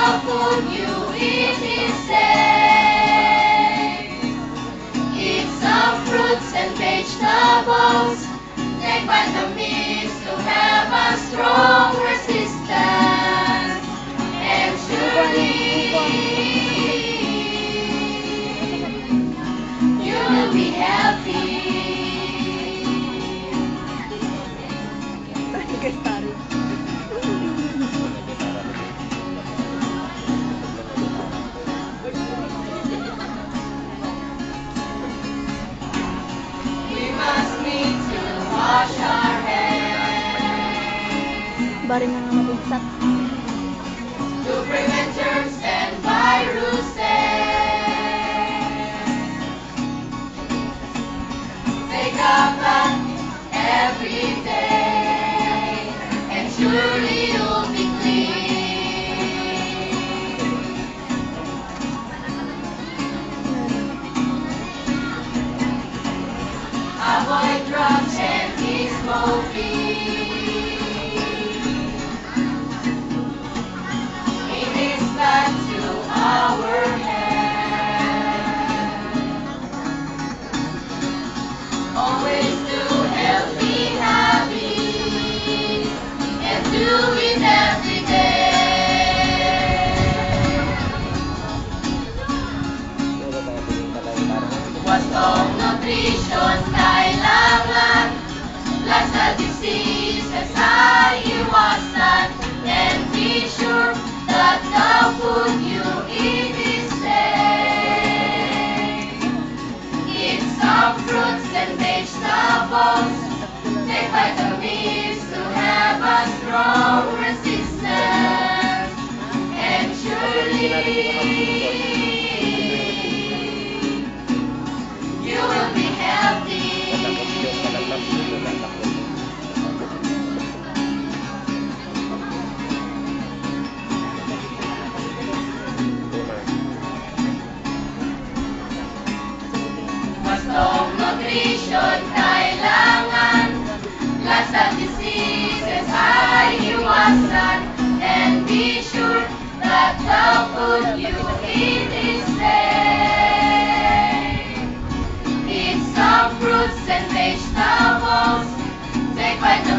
the food you eat is safe. Eat some fruits and vegetables. Take vitamins to have a strong resistance. And surely you will be healthy. Wash our hands Baring nga mabigsak. to prevent germs and viruses. Take a bath every day, and surely you'll be clean. Avoid drugs and smoking. It is bad to our health. Always do healthy habits and do it every day. Wastong nutrition kailangan. Lifestyle diseases ay iwasan, and be sure that the food you eat is safe. Eat some fruits and vegetables. Take vitamins to have a strong resistance, and surely you will be healthy. Wastong nutrition kailangan. Lifestyle diseases ay iwasan, and be sure that the food you eat is safe. Eat some fruits and vegetables. Take vitamins